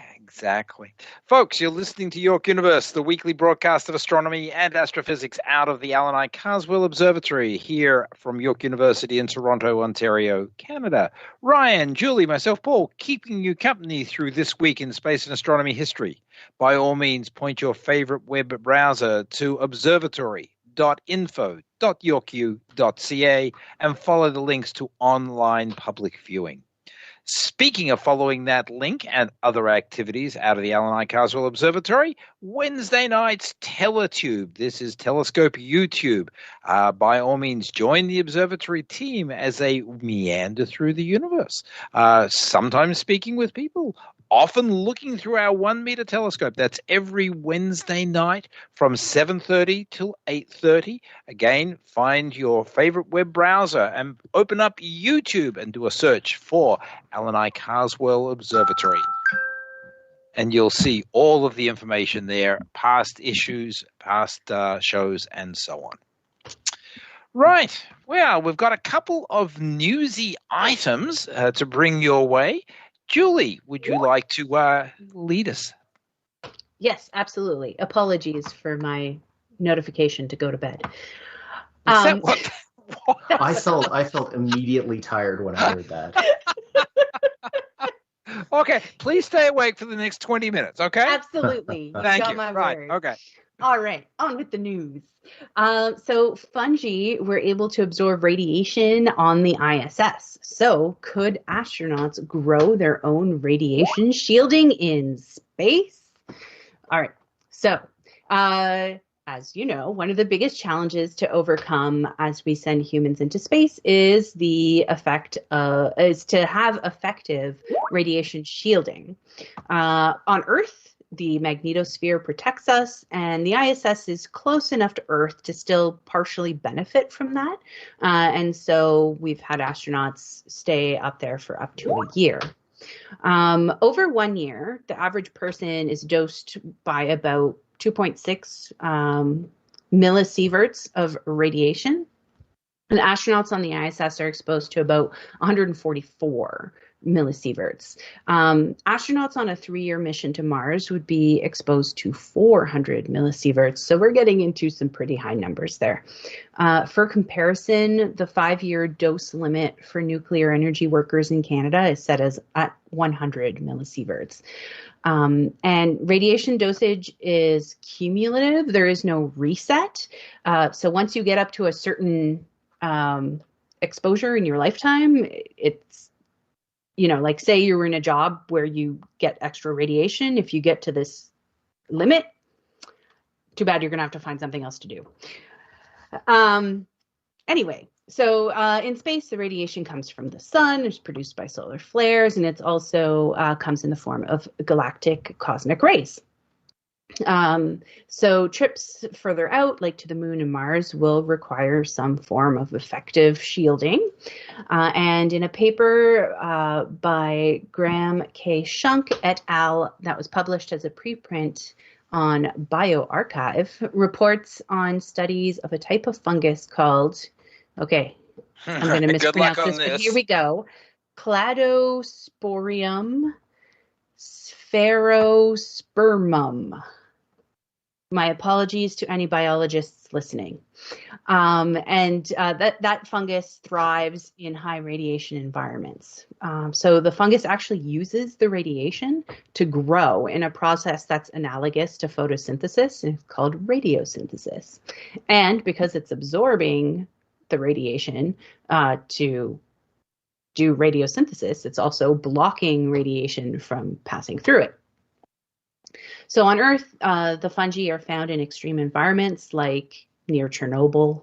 Folks, you're listening to York Universe, the weekly broadcast of astronomy and astrophysics out of the Alan I. Carswell Observatory here from York University in Toronto, Ontario, Canada. Ryan, Julie, myself, Paul, keeping you company through this week in space and astronomy history. By all means, point your favorite web browser to observatory.info.yorku.ca and follow the links to online public viewing. Speaking of following that link and other activities out of the Alan I. Carswell Observatory, Wednesday night's Teletube. This is Telescope YouTube. By all means, join the observatory team as they meander through the universe, sometimes speaking with people, often looking through our 1 meter telescope. That's every Wednesday night from 7:30 till 8:30. Again, find your favorite web browser and open up YouTube and do a search for Alan I. Carswell Observatory. And you'll see all of the information there, past issues, past shows, and so on. Right. Well, we've got a couple of newsy items to bring your way. Julie, would you like to lead us?
Yes, absolutely. Apologies for my notification to go to bed.
Is that what?
I felt immediately tired when I heard that.
Okay, please stay awake for the next 20 minutes, okay?
Absolutely.
Thank
got
you.
My
right,
word.
okay.
All right, on with the news. So fungi were able to absorb radiation on the ISS. So could astronauts grow their own radiation shielding in space? All right, so as you know, one of the biggest challenges to overcome as we send humans into space is to have effective radiation shielding. On Earth, the magnetosphere protects us, and the ISS is close enough to Earth to still partially benefit from that. And so we've had astronauts stay up there for up to a year. Over 1 year, the average person is dosed by about 2.6 millisieverts of radiation. And astronauts on the ISS are exposed to about 144 millisieverts. Astronauts on a 3-year mission to Mars would be exposed to 400 millisieverts. So we're getting into some pretty high numbers there. For comparison, the 5-year dose limit for nuclear energy workers in Canada is set as at 100 millisieverts. And radiation dosage is cumulative. There is no reset. So once you get up to a certain exposure in your lifetime, it's, like say you were in a job where you get extra radiation. If you get to this limit, too bad, you're going to have to find something else to do. Anyway, so in space, the radiation comes from the sun. It's produced by solar flares, and it's also comes in the form of galactic cosmic rays. So trips further out, like to the moon and Mars, will require some form of effective shielding. And in a paper by Graham K. Shunk et al. That was published as a preprint on bioRxiv, reports on studies of a type of fungus called, okay, I'm going to mispronounce this, but here we go, Cladosporium sphaerospermum. My apologies to any biologists listening. That fungus thrives in high radiation environments. So the fungus actually uses the radiation to grow in a process that's analogous to photosynthesis, and it's called radiosynthesis. And because it's absorbing the radiation to do radiosynthesis, it's also blocking radiation from passing through it. So on Earth, the fungi are found in extreme environments like near Chernobyl.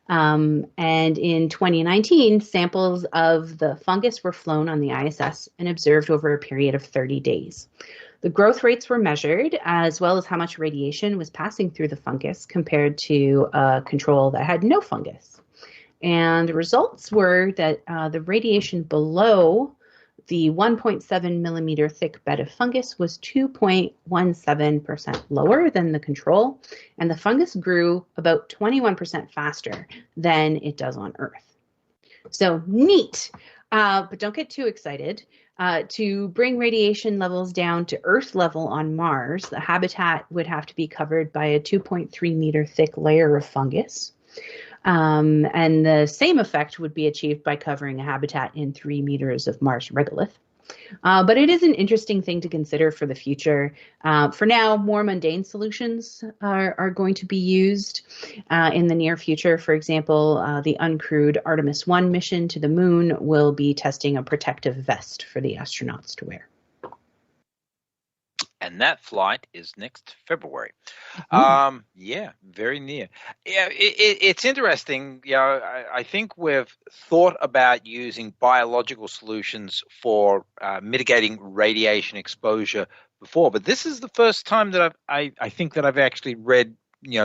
And in 2019, samples of the fungus were flown on the ISS and observed over a period of 30 days. The growth rates were measured, as well as how much radiation was passing through the fungus compared to a control that had no fungus. And the results were that the radiation below the 1.7 millimeter thick bed of fungus was 2.17% lower than the control, and the fungus grew about 21% faster than it does on Earth. So neat, but don't get too excited. To bring radiation levels down to Earth level on Mars, the habitat would have to be covered by a 2.3 meter thick layer of fungus. And the same effect would be achieved by covering a habitat in 3 meters of Mars regolith. But it is an interesting thing to consider for the future. For now, more mundane solutions are going to be used in the near future. For example, the uncrewed Artemis 1 mission to the moon will be testing a protective vest for the astronauts to wear.
And that flight is next February. Yeah, very near. Yeah, it's interesting. I think we've thought about using biological solutions for mitigating radiation exposure before, but this is the first time that I think that I've actually read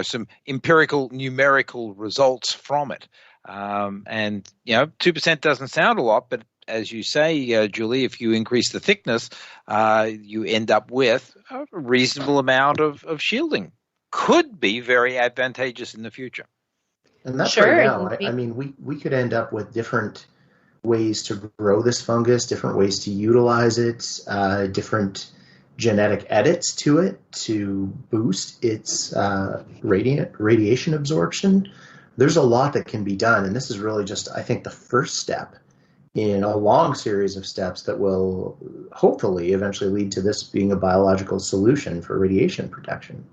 some empirical numerical results from it. And 2% doesn't sound a lot, but as you say, Julie, if you increase the thickness, you end up with a reasonable amount of shielding. Could be very advantageous in the future.
And that's sure, right now. I mean, we could end up with different ways to grow this fungus, different ways to utilize it, different genetic edits to it to boost its radiation absorption. There's a lot that can be done, and this is really just, I think, the first step in a long series of steps that will hopefully eventually lead to this being a biological solution for radiation protection.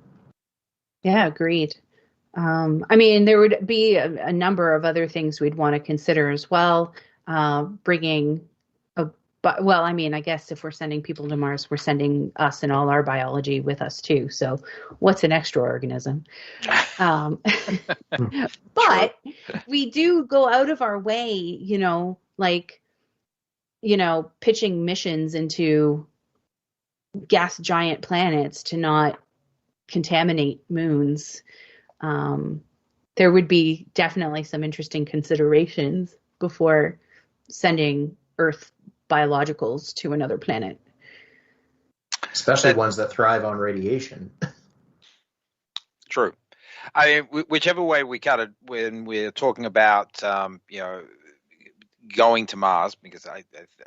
Yeah, agreed. I mean, there would be a number of other things we'd want to consider as well. Bringing but well, I mean, I guess if we're sending people to Mars, we're sending us and all our biology with us too. So what's an extra organism? But we do go out of our way, pitching missions into gas giant planets to not contaminate moons. There would be definitely some interesting considerations before sending Earth biologicals to another planet.
Especially ones that thrive on radiation.
True. I mean, whichever way we cut it, when we're talking about, going to Mars, because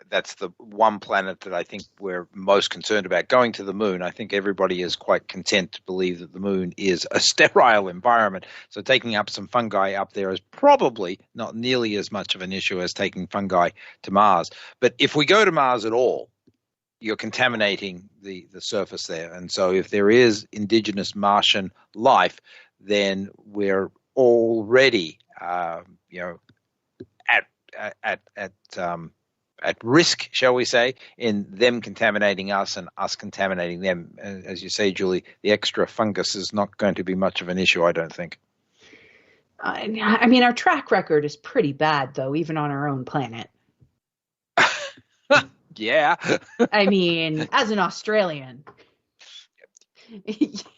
that's the one planet that I think we're most concerned about. Going to the moon, I think everybody is quite content to believe that the moon is a sterile environment. So taking up some fungi up there is probably not nearly as much of an issue as taking fungi to Mars. But if we go to Mars at all, you're contaminating the surface there. And so if there is indigenous Martian life, then we're already, at risk, shall we say, in them contaminating us and us contaminating them. As you say, Julie, the extra fungus is not going to be much of an issue, I don't think.
I mean, our track record is pretty bad, though, even on our own planet.
Yeah.
I mean, as an Australian.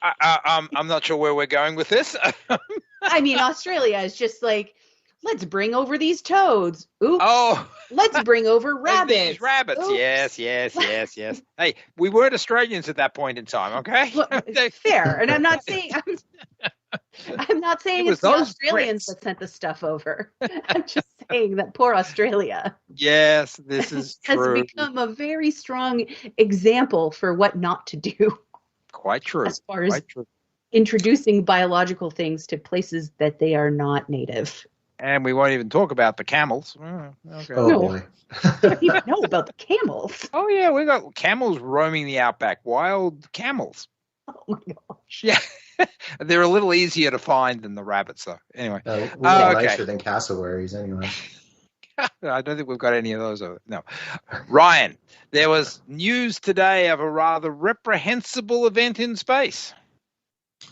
I'm not sure where we're going with this.
I mean, Australia is just like, let's bring over these toads. Oops.
Oh.
Let's bring over rabbits.
These rabbits.
Oops.
Yes. Hey, we weren't Australians at that point in time, okay?
Well, fair. And I'm not saying it's the Australians that sent the stuff over. I'm just saying that poor Australia.
Yes, this is true.
Has become a very strong example for what not to do.
Quite true.
As far as introducing biological things to places that they are not native.
And we won't even talk about the camels.
Okay. Oh, no. Boy.
I don't even know about the camels.
Oh, yeah, we got camels roaming the outback. Wild camels.
Oh, my gosh.
Yeah. They're a little easier to find than the rabbits, though. Anyway.
Nicer than cassowaries, anyway.
I don't think we've got any of those. No. Ryan, there was news today of a rather reprehensible event in space.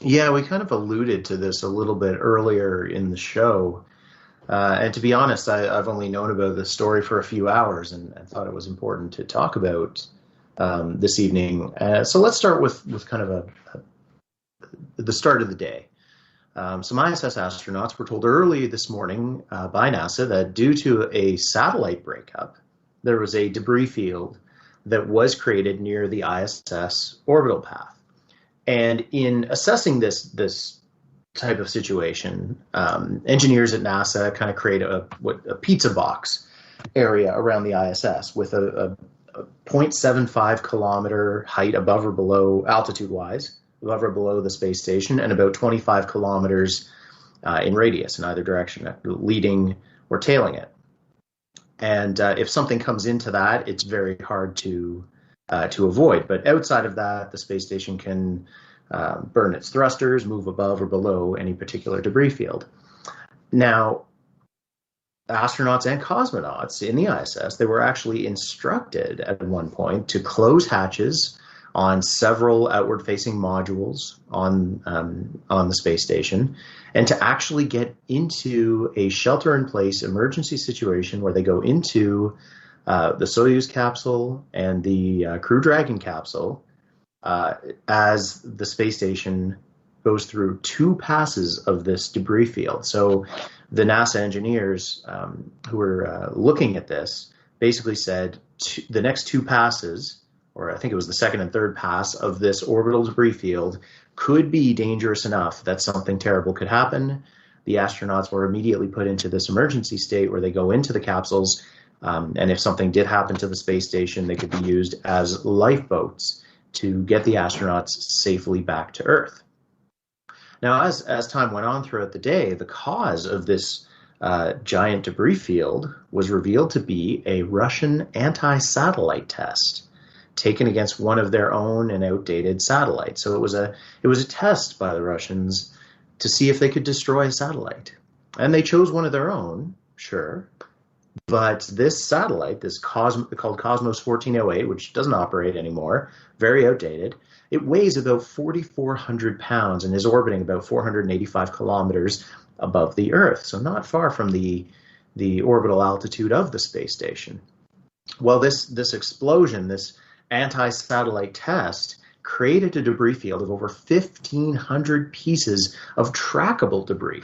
Yeah, we kind of alluded to this a little bit earlier in the show. And to be honest, I've only known about this story for a few hours and thought it was important to talk about this evening. So let's start with kind of the start of the day. Some ISS astronauts were told early this morning by NASA that due to a satellite breakup, there was a debris field that was created near the ISS orbital path. And in assessing this type of situation, engineers at NASA kind of create a pizza box area around the ISS with a 0.75 kilometer height above or below, altitude-wise, above or below the space station, and about 25 kilometers in radius in either direction, leading or tailing it. And if something comes into that, it's very hard to avoid. But outside of that, the space station can burn its thrusters, move above or below any particular debris field. Now, astronauts and cosmonauts in the ISS, they were actually instructed at one point to close hatches on several outward-facing modules on the space station, and to actually get into a shelter-in-place emergency situation where they go into the Soyuz capsule and the Crew Dragon capsule as the space station goes through two passes of this debris field. So the NASA engineers who were looking at this basically said the next two passes, or I think it was the second and third pass of this orbital debris field, could be dangerous enough that something terrible could happen. The astronauts were immediately put into this emergency state where they go into the capsules, and if something did happen to the space station, they could be used as lifeboats to get the astronauts safely back to Earth. Now, as time went on throughout the day, the cause of this giant debris field was revealed to be a Russian anti-satellite test taken against one of their own and outdated satellites. So it was a test by the Russians to see if they could destroy a satellite. And they chose one of their own, sure. But this satellite, called Cosmos 1408, which doesn't operate anymore, very outdated, it weighs about 4,400 pounds and is orbiting about 485 kilometers above the Earth, so not far from the orbital altitude of the space station. Well, this explosion, this anti-satellite test, created a debris field of over 1,500 pieces of trackable debris.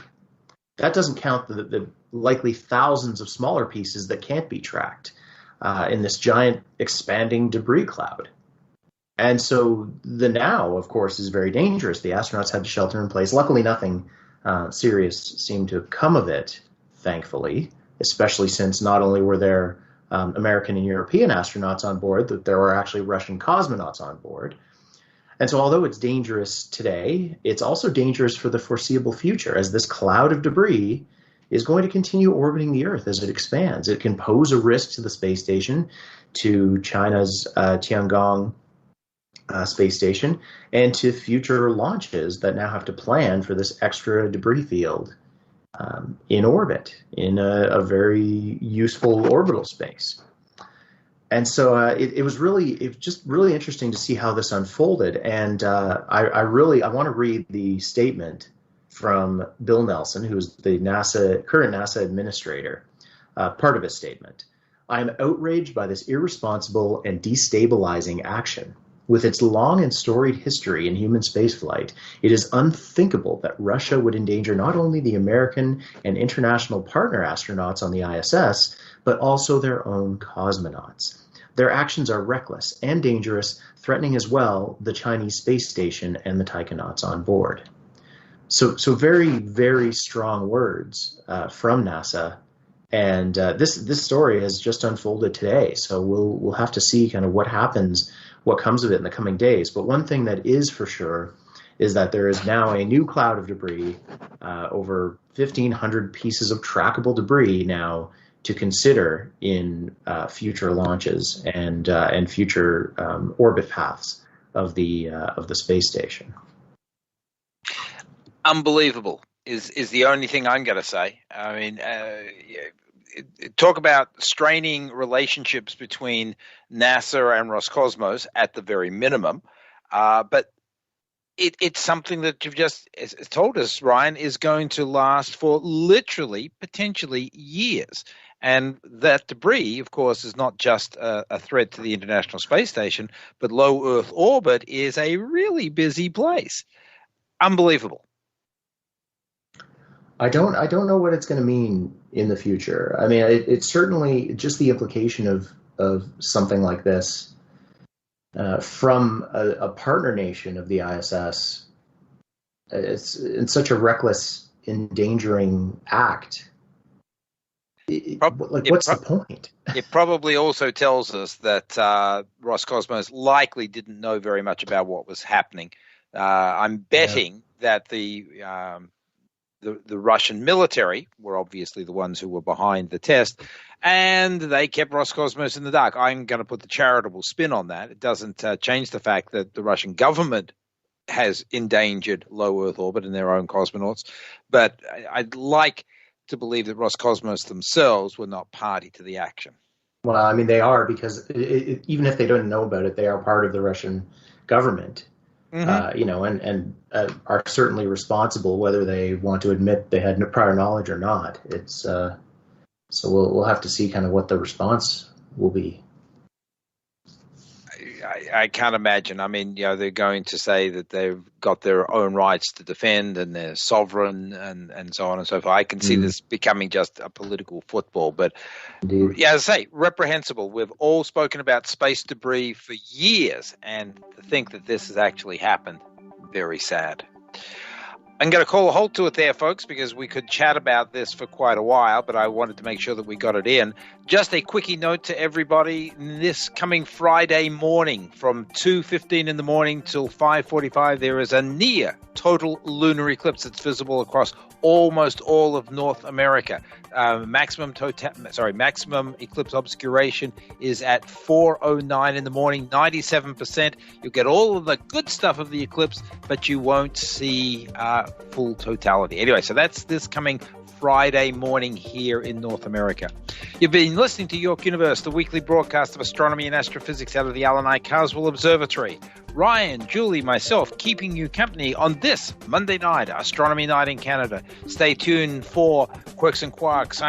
That doesn't count the likely thousands of smaller pieces that can't be tracked in this giant expanding debris cloud. And so the now, of course, is very dangerous. The astronauts had to shelter in place. Luckily, nothing serious seemed to have come of it, thankfully, especially since not only were there American and European astronauts on board, that there were actually Russian cosmonauts on board. And so although it's dangerous today, it's also dangerous for the foreseeable future, as this cloud of debris is going to continue orbiting the Earth as it expands. It can pose a risk to the space station, to China's Tiangong space station, and to future launches that now have to plan for this extra debris field in orbit, in a very useful orbital space. And so it was just really interesting to see how this unfolded. And I want to read the statement from Bill Nelson, who is the current NASA administrator, part of his statement. "I am outraged by this irresponsible and destabilizing action. With its long and storied history in human spaceflight, it is unthinkable that Russia would endanger not only the American and international partner astronauts on the ISS, but also their own cosmonauts. Their actions are reckless and dangerous, threatening as well the Chinese space station and the taikonauts on board." So very, very strong words from NASA. And this story has just unfolded today. So we'll have to see kind of what happens, what comes of it in the coming days. But one thing that is for sure is that there is now a new cloud of debris, over 1,500 pieces of trackable debris now to consider in future launches and future orbit paths of the space station.
Unbelievable is the only thing I'm going to say. I mean, talk about straining relationships between NASA and Roscosmos at the very minimum, but it's something that you've just told us, Ryan, is going to last for literally, potentially years. And that debris, of course, is not just a threat to the International Space Station, but low Earth orbit is a really busy place. Unbelievable.
I don't know what it's going to mean in the future. I mean, it's certainly just the implication of something like this from a partner nation of the ISS. It's in such a reckless, endangering act. What's the point?
It probably also tells us that Roscosmos likely didn't know very much about what was happening. I'm betting that the Russian military were obviously the ones who were behind the test, and they kept Roscosmos in the dark. I'm going to put the charitable spin on that. It doesn't change the fact that the Russian government has endangered low Earth orbit and their own cosmonauts, but I'd like to believe that Roscosmos themselves were not party to the action.
Well, I mean, they are, because even if they don't know about it, they are part of the Russian government. Mm-hmm. And are certainly responsible, whether they want to admit they had no prior knowledge or not. It's so we'll have to see kind of what the response will be.
I can't imagine. I mean, they're going to say that they've got their own rights to defend and they're sovereign and so on and so forth. I can see this becoming just a political football. But as I say, reprehensible. We've all spoken about space debris for years, and to think that this has actually happened, very sad. I'm going to call a halt to it there, folks, because we could chat about this for quite a while, but I wanted to make sure that we got it in. Just a quickie note to everybody, this coming Friday morning from 2:15 in the morning till 5:45, there is a near total lunar eclipse that's visible across almost all of North America. Maximum eclipse obscuration is at 4:09 in the morning, 97%. You'll get all of the good stuff of the eclipse, but you won't see full totality. Anyway, so that's this coming Friday morning here in North America. You've been listening to York Universe, the weekly broadcast of astronomy and astrophysics out of the Alan I. Carswell Observatory. Ryan, Julie, myself, keeping you company on this Monday night, Astronomy Night in Canada. Stay tuned for Quirks and Quarks.